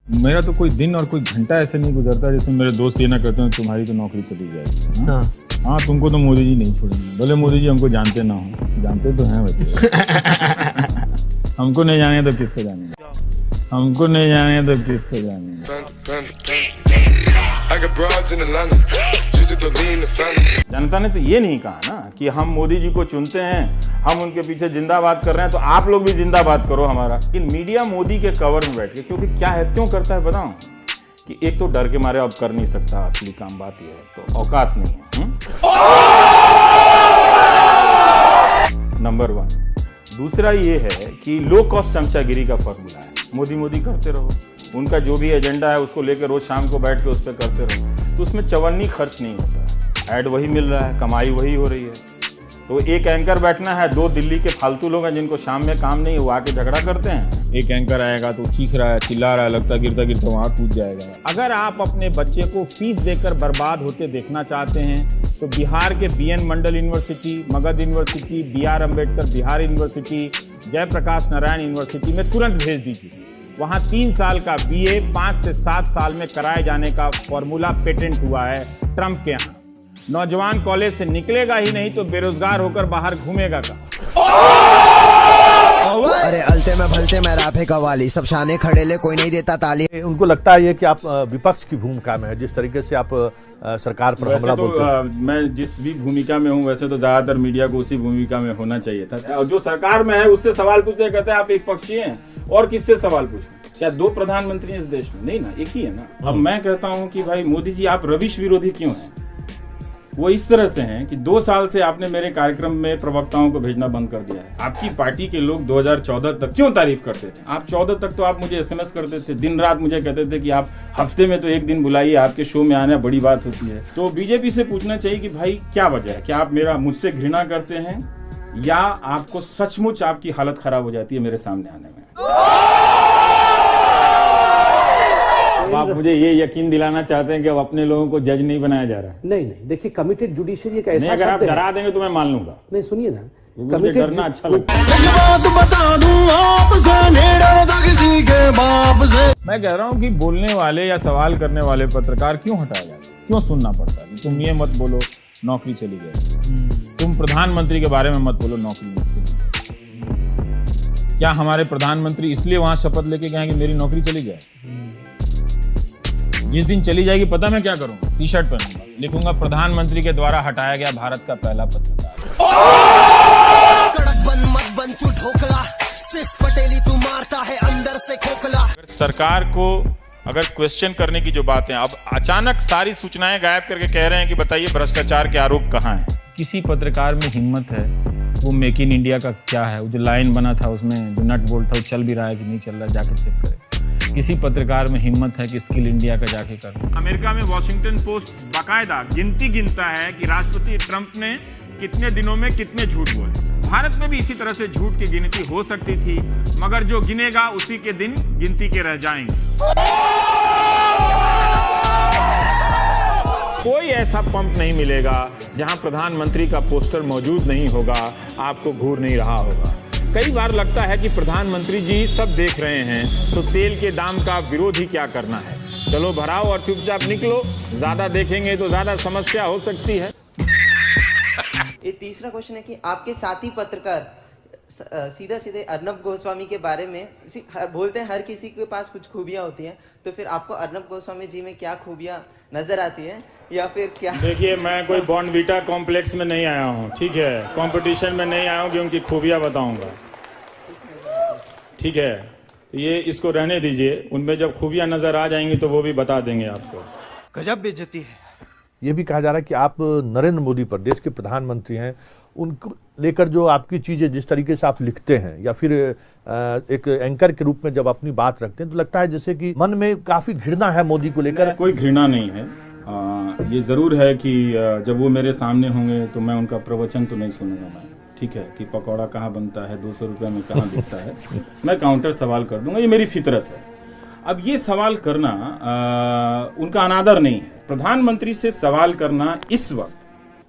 मेरा तो कोई दिन और कोई घंटा ऐसे नहीं गुजरता जिसमें मेरे दोस्त ये ना कहते हैं तुम्हारी तो नौकरी चली जाएगी। हाँ, तुमको तो मोदी जी नहीं छोड़ेंगे, भले मोदी जी हमको जानते ना हो, जानते तो हैं वैसे। हमको नहीं जाने तो किसको जाने, हमको नहीं जाने तो किसको जाने। जनता ने तो ये नहीं कहा ना कि हम मोदी जी को चुनते हैं, हम उनके पीछे जिंदाबाद कर रहे हैं, तो आप लोग भी जिंदाबाद करो हमारा। लेकिन मीडिया मोदी के कवर में बैठ के, क्योंकि क्या है, क्यों करता है बताऊं, कि एक तो डर के मारे अब कर नहीं सकता, असली काम बात ये है, तो औकात नहीं है। नंबर 1। दूसरा ये है कि लो कॉस्ट चमचागिरी का फॉर्मूला है, मोदी मोदी करते रहो, उनका जो भी एजेंडा है उसको लेकर रोज शाम को बैठ के उस पर करते रहो, तो उसमें चवन्नी खर्च नहीं होता, ऐड वही मिल रहा है, कमाई वही हो रही है। तो एक एंकर बैठना है, 2 दिल्ली के फालतू लोग हैं जिनको शाम में काम नहीं है, वो आके झगड़ा करते हैं। एक एंकर आएगा तो चीख रहा है, चिल्ला रहा है, लगता गिरता गिरता वहां कूद जाएगा। अगर आप अपने बच्चे को फीस देकर बर्बाद होते देखना चाहते हैं तो बिहार के BN Mandal university, Magadh university, BR Ambedkar Bihar university, Jayaprakash Narayan university में तुरंत भेज दीजिए। वहाँ 3 साल का BA 5 से 7 साल में कराए जाने का फॉर्मूला पेटेंट हुआ है ट्रंप के यहाँ। नौजवान कॉलेज से निकलेगा ही नहीं तो बेरोजगार होकर बाहर घूमेगा कहाँ। अरे अलते में भलते में राफे कवाली, सब शाने खड़े ले, कोई नहीं देता ताली। उनको लगता है कि आप विपक्ष की भूमिका में है, जिस तरीके से आप सरकार पर हमला बोलते हैं। मैं जिस भी भूमिका में हूँ, वैसे तो ज्यादातर मीडिया को उसी भूमिका में होना चाहिए था। और जो सरकार में है उससे सवाल पूछते कहते हैं आप एक पक्षी हैं, और किससे सवाल पूछें? क्या 2 प्रधानमंत्री हैं इस देश में? नहीं ना, एक ही है ना। अब मैं कहता हूँ कि भाई मोदी जी आप रविश विरोधी क्यों हैं? वो इस तरह से हैं कि 2 साल से आपने मेरे कार्यक्रम में प्रवक्ताओं को भेजना बंद कर दिया है। आपकी पार्टी के लोग 2014 तक क्यों तारीफ करते थे? आप 14 तक तो आप मुझे SMS करते थे, दिन रात मुझे कहते थे कि आप हफ्ते में तो एक दिन बुलाइए, आपके शो में आना बड़ी बात होती है। तो बीजेपी से पूछना चाहिए कि भाई क्या वजह है? क्या आप मुझसे घृणा करते हैं, या आपको सचमुच आपकी हालत खराब हो जाती है मेरे सामने आने में? आप मुझे ये यकीन दिलाना चाहते हैं कि अब अपने लोगों को जज नहीं बनाया जा रहा है? नहीं, देखिए कमिटेड जुडिशरी एक ऐसा, अगर आप डरा देंगे तो मैं मान लूंगा। नहीं, सुनिए ना, कमिटेड डरना अच्छा लगता है। मैं कह रहा हूँ कि बोलने वाले या सवाल करने वाले पत्रकार क्यों हटाया जाता है? क्यों सुनना पड़ता है? तुम ये मत बोलो नौकरी चली गई, तुम प्रधानमंत्री के बारे में मत बोलो नौकरी चली गई। क्या हमारे प्रधानमंत्री इसलिए वहां शपथ लेके गए कि मेरी नौकरी चली जाए? जिस दिन चली जाएगी पता मैं क्या करूंगा? टी-शर्ट पहनूंगा, लिखूंगा प्रधानमंत्री के द्वारा हटाया गया भारत का पहला पत्रकार। सरकार को अगर क्वेश्चन करने की जो बातें, अब अचानक सारी सूचनाएं गायब करके कह रहे हैं कि बताइए भ्रष्टाचार के आरोप कहाँ हैं? किसी पत्रकार में हिम्मत है? वो मेक इन इंडिया का क्या है, वो जो लाइन बना था उसमें जो नट बोल्ट था वो चल भी रहा है कि नहीं चल रहा, जाके चेक करें। किसी पत्रकार में हिम्मत है कि स्किल इंडिया का जाके कर? अमेरिका में वॉशिंगटन पोस्ट बाकायदा गिनती गिनता है कि राष्ट्रपति ट्रंप ने कितने दिनों में कितने झूठ बोले। भारत में भी इसी तरह से झूठ की गिनती हो सकती थी, मगर जो गिनेगा उसी के दिन गिनती के रह जाएंगे। कोई ऐसा पंप नहीं मिलेगा जहां प्रधानमंत्री का पोस्टर मौजूद नहीं होगा, आपको घूर नहीं रहा होगा। कई बार लगता है कि प्रधानमंत्री जी सब देख रहे हैं, तो तेल के दाम का विरोध ही क्या करना है? चलो भराओ और चुपचाप निकलो, ज्यादा देखेंगे तो ज्यादा समस्या हो सकती है। ये तीसरा क्वेश्चन है कि आपके साथी पत्रकार सीधा सीधे अर्नब गोस्वामी के बारे में बोलते हैं हर किसी के पास कुछ खूबियां होती हैं, तो फिर आपको अर्नब गोस्वामी जी में क्या खूबियां नजर आती हैं, या फिर क्या? देखिए, मैं कोई बॉर्नवीटा कॉम्प्लेक्स में नहीं आया हूँ, ठीक है? कंपटीशन में नहीं आया हूँ कि उनकी खूबियां बताऊंगा, ठीक है? ये इसको रहने दीजिए, उनमें जब खूबियां नजर आ जाएंगी तो वो भी बता देंगे आपको। गजब बेइज्जती है। ये भी कहा जा रहा है कि आप नरेंद्र मोदी पर, देश के प्रधानमंत्री हैं, उनको लेकर जो आपकी चीज़ें जिस तरीके से आप लिखते हैं या फिर एक एंकर के रूप में जब अपनी बात रखते हैं, तो लगता है जैसे कि मन में काफ़ी घृणा है मोदी को लेकर। कोई घृणा नहीं है। ये ज़रूर है कि जब वो मेरे सामने होंगे तो मैं उनका प्रवचन तो नहीं सुनूंगा मैं, ठीक है? कि पकौड़ा कहाँ बनता है, 200 रुपये में कहाँ बिकता है। मैं काउंटर सवाल कर दूंगा, ये मेरी फितरत है। अब ये सवाल करना उनका अनादर नहीं है। प्रधानमंत्री से सवाल करना इस वक्त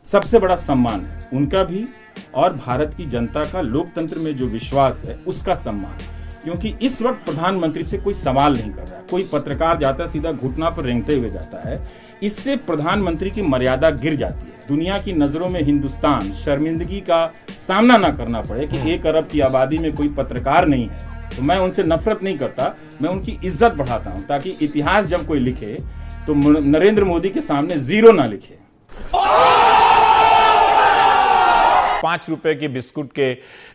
सबसे बड़ा सम्मान है, उनका भी और भारत की जनता का लोकतंत्र में जो विश्वास है उसका सम्मान है। क्योंकि इस वक्त प्रधानमंत्री से कोई सवाल नहीं कर रहा है, कोई पत्रकार जाता सीधा घुटना पर रेंगते हुए जाता है। इससे प्रधानमंत्री की मर्यादा गिर जाती है। दुनिया की नजरों में हिंदुस्तान शर्मिंदगी का सामना ना करना पड़े कि 1 अरब की आबादी में कोई पत्रकार नहीं है। तो मैं उनसे नफरत नहीं करता, मैं उनकी इज्जत बढ़ाता हूं, ताकि इतिहास जब कोई लिखे तो नरेंद्र मोदी के सामने 0 ना लिखे। 5 रुपए के बिस्कुट के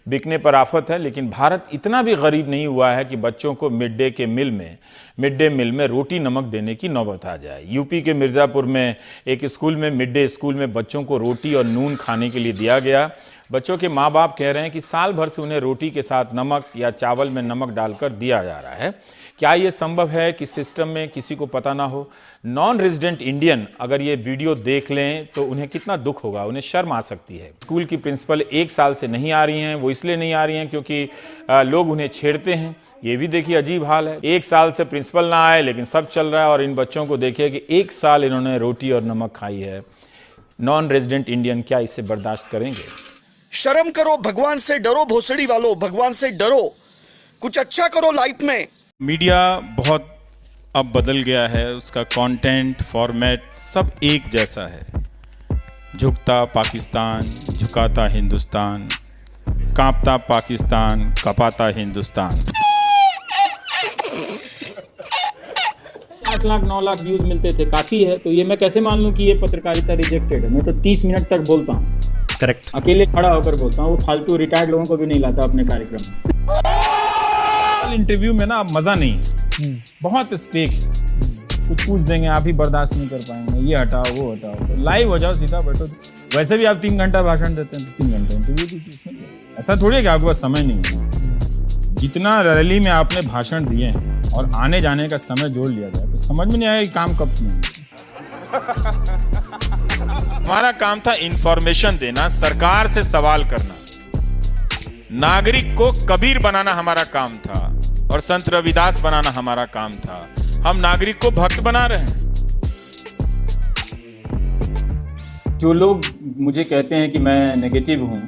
बिकने पर आफत है, लेकिन भारत इतना भी गरीब नहीं हुआ है कि बच्चों को मिड डे मील में रोटी नमक देने की नौबत आ जाए। यूपी के मिर्जापुर में एक स्कूल में मिड डे स्कूल में बच्चों को रोटी और नून खाने के लिए दिया गया। बच्चों के माँ बाप कह रहे हैं कि साल भर से उन्हें रोटी के साथ नमक या चावल में नमक डालकर दिया जा रहा है। क्या ये संभव है कि सिस्टम में किसी को पता ना हो? नॉन रेजिडेंट इंडियन अगर ये वीडियो देख लें तो उन्हें कितना दुख होगा, उन्हें शर्म आ सकती है। स्कूल की प्रिंसिपल 1 साल से नहीं आ रही हैं, वो इसलिए नहीं आ रही हैं क्योंकि लोग उन्हें छेड़ते हैं। ये भी देखिए अजीब हाल है, 1 साल से प्रिंसिपल ना आए लेकिन सब चल रहा है, और इन बच्चों को देखिए कि 1 साल इन्होंने रोटी और नमक खाई है। नॉन रेजिडेंट इंडियन क्या इसे बर्दाश्त करेंगे? शर्म करो, भगवान से डरो, भोसड़ी वालों, भगवान से डरो, कुछ अच्छा करो लाइफ में। मीडिया बहुत अब बदल गया है, उसका कंटेंट फॉर्मेट सब एक जैसा है। झुकता पाकिस्तान, झुकाता हिंदुस्तान, कांपता पाकिस्तान, कपाता हिंदुस्तान। 8 लाख 9 लाख व्यूज मिलते थे, काफी है। तो ये मैं कैसे मान लूं कि ये पत्रकारिता रिजेक्टेड है? मैं तो 30 मिनट तक बोलता हूँ, करेक्ट, अकेले खड़ा होकर बोलता हूँ। वो फालतू रिटायर्ड लोगों को भी नहीं लाता अपने कार्यक्रम में। इंटरव्यू में ना अब मजा नहीं, बहुत स्टेक, कुछ पूछ देंगे आप ही बर्दाश्त नहीं कर पाएंगे, ये हटाओ वो हटाओ। तो लाइव हो जाओ, सीधा बैठो। वैसे भी आप 3 घंटा भाषण देते हैं तो 3 घंटा इंटरव्यू भी, इसमें ऐसा थोड़ी है कि आपके पास समय नहीं है। जितना रैली में आपने भाषण दिए हैं और आने जाने का समय जोड़ लिया जाए तो समझ में नहीं आया कि काम कब किया। हमारा काम था इंफॉर्मेशन देना, सरकार से सवाल करना, नागरिक को कबीर बनाना हमारा काम था और संत रविदास बनाना हमारा काम था। हम नागरिक को भक्त बना रहे हैं। जो लोग मुझे कहते हैं कि मैं नेगेटिव हूँ,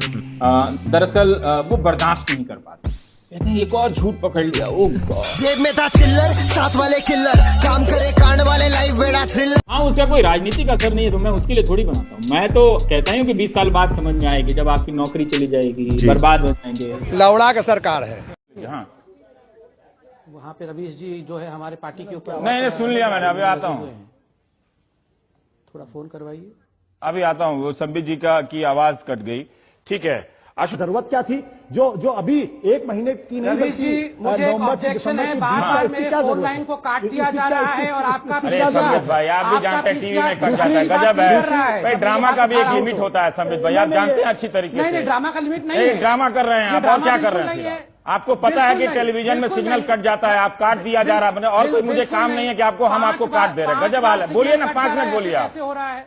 दरअसल वो बर्दाश्त नहीं कर पाते। कहते हैं एक और झूठ पकड़ लिया। ओ गॉड, जेब में था चिल्लर, साथ वाले किल्लर, काम करे कांड वाले, लाइव बेड़ा थ्रिलर। हाँ, उसका कोई राजनीतिक असर नहीं है तो मैं उसके लिए थोड़ी बनाता हूँ। मैं तो कहता हूँ कि 20 साल बाद समझ में आएगी, जब आपकी नौकरी चली जाएगी, बर्बाद हो जाएंगे। लौड़ा का सरकार है यहाँ वहाँ पे। रवीश जी जो है हमारे पार्टी के ऊपर, नहीं सुन लिया मैंने, अभी आता हूँ, थोड़ा फोन करवाइए। अभी आता हूँ। वो संबित जी की आवाज कट गई, ठीक है। जरूरत क्या थी जो अभी 1 महीने की नहीं रवीश जी, मुझे एक ऑब्जेक्शन है, बार-बार मेरे फोन लाइन को काट दिया जा रहा है और आपका अरे संबित भाई, आप भी जानते हैं टीवी में कट जाता है, गजब है भाई। ड्रामा का भी एक लिमिट होता है संबित भाई, आप जानते हैं अच्छी तरीके से। नहीं, ड्रामा का लिमिट नहीं है। ड्रामा कर रहे हैं आप, और क्या कर रहे हैं? आपको पता है कि टेलीविजन में सिग्नल कट जाता है, आप काट दिया जा रहा है, और कोई मुझे काम नहीं है कि हम आपको काट दे रहे हैं। गजब हाल है। बोलिए ना, 5 मिनट बोलिए आप। हो रहा है,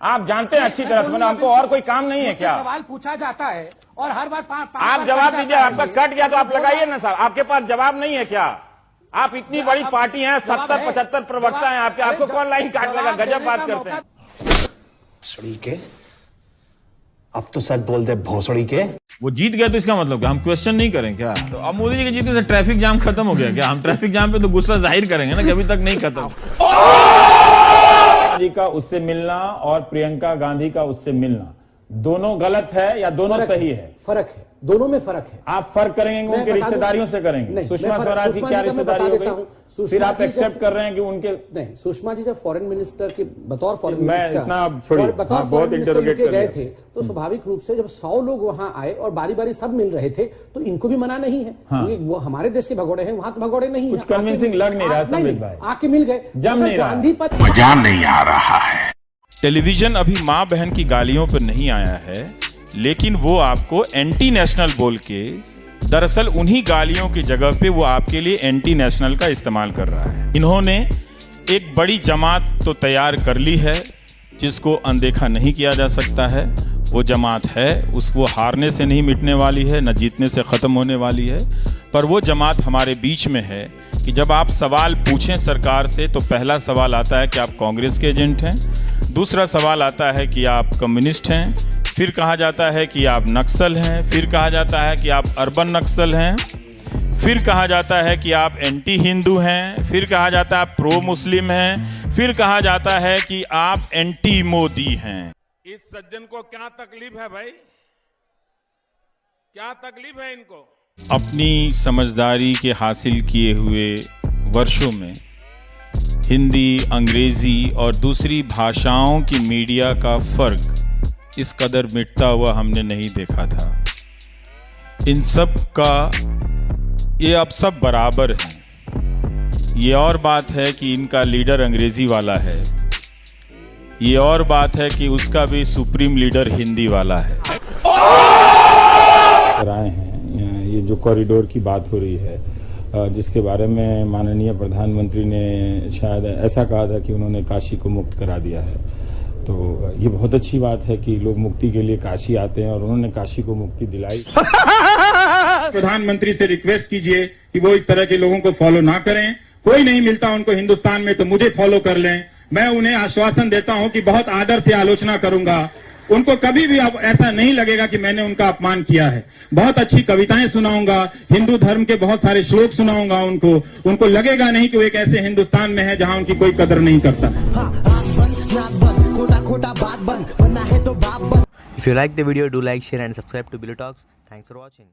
आप जानते हैं अच्छी तरह से, हमको और कोई काम नहीं है क्या? सवाल पूछा जाता है और हर बार आप जवाब दीजिए। आपका कट गया तो आप लगाइए ना साहब, आपके पास जवाब नहीं है क्या? आप इतनी बड़ी पार्टी हैं, 70-75 प्रवक्ता हैं आपके, आपको कौन लाइन काट लेगा? गजब बात करते हैं। भोसड़ी के, अब तो सच बोल दे, भोसड़ी के। वो जीत गया तो इसका मतलब क्या हम क्वेश्चन नहीं करें क्या? तो अब मोदी जी के जीतने से ट्रैफिक जाम खत्म हो गया क्या? हम ट्रैफिक जाम पे तो गुस्सा जाहिर करेंगे ना कि अभी तक नहीं खत्म। जी का उससे मिलना और प्रियंका गांधी का उससे मिलना दोनों गलत है या दोनों सही है? फर्क है, दोनों में फर्क है। आप फर्क करेंगे उनके रिश्तेदारियों से करेंगे? सुषमा स्वराज की क्या रिश्तेदारी हो गई? फिर आप एक्सेप्ट कर रहे हैं कि उनके नहीं, सुषमा जी जब फॉरेन मिनिस्टर के बतौर फॉरेन मिनिस्टर बतौर फॉरेन मिनिस्टर गए थे तो स्वाभाविक रूप से जब 100 लोग वहां आए और बारी बारी सब मिल रहे थे तो इनको भी मना नहीं है। क्योंकि वो हमारे देश के भगोड़े हैं, वहां तो भगोड़े नहीं है। कुछ कन्विंसिंग लग नहीं रहा संबित भाई, आके मिल गए, जम नहीं रहा, गांधी पर मजा नहीं आ रहा है। टेलीविजन अभी माँ बहन की गालियों पर नहीं आया है, लेकिन वो आपको एंटी नेशनल बोल के दरअसल उन्हीं गालियों की जगह पे वो आपके लिए एंटी नेशनल का इस्तेमाल कर रहा है। इन्होंने एक बड़ी जमात तो तैयार कर ली है जिसको अनदेखा नहीं किया जा सकता है। वो जमात है, उसको हारने से नहीं मिटने वाली है, न जीतने से ख़त्म होने वाली है। पर वो जमात हमारे बीच में है कि जब आप सवाल पूछें सरकार से तो पहला सवाल आता है कि आप कांग्रेस के एजेंट हैं, दूसरा सवाल आता है कि आप कम्युनिस्ट हैं, फिर कहा जाता है कि आप नक्सल हैं, फिर कहा जाता है कि आप अर्बन नक्सल हैं, फिर कहा जाता है कि आप एंटी हिंदू हैं, फिर कहा जाता है आप प्रो मुस्लिम हैं, फिर कहा जाता है कि आप एंटी मोदी हैं। इस सज्जन को क्या तकलीफ है भाई? क्या तकलीफ है इनको? अपनी समझदारी के हासिल किए हुए वर्षों में हिंदी, अंग्रेजी और दूसरी भाषाओं की मीडिया का फर्क इस कदर मिटता हुआ हमने नहीं देखा था। इन सब का ये अब सब बराबर हैं। ये और बात है कि इनका लीडर अंग्रेजी वाला है, ये और बात है कि उसका भी सुप्रीम लीडर हिंदी वाला है। आए हैं ये जो कॉरिडोर की बात हो रही है, जिसके बारे में माननीय प्रधानमंत्री ने शायद ऐसा कहा था कि उन्होंने काशी को मुक्त करा दिया है, तो ये बहुत अच्छी बात है कि लोग मुक्ति के लिए काशी आते हैं और उन्होंने काशी को मुक्ति दिलाई। प्रधानमंत्री से रिक्वेस्ट कीजिए कि वो इस तरह के लोगों को फॉलो ना करें। कोई नहीं मिलता उनको हिंदुस्तान में तो मुझे फॉलो कर लें। मैं उन्हें आश्वासन देता हूं कि बहुत आदर से आलोचना करूंगा। उनको कभी भी अब ऐसा नहीं लगेगा कि मैंने उनका अपमान किया है। बहुत अच्छी कविताएं सुनाऊंगा, हिंदू धर्म के बहुत सारे श्लोक सुनाऊंगा उनको लगेगा नहीं कि वो एक ऐसे हिंदुस्तान में है जहां उनकी कोई कदर नहीं करता। If you like the video, do like, share and subscribe to Billy Talks. Thanks for watching.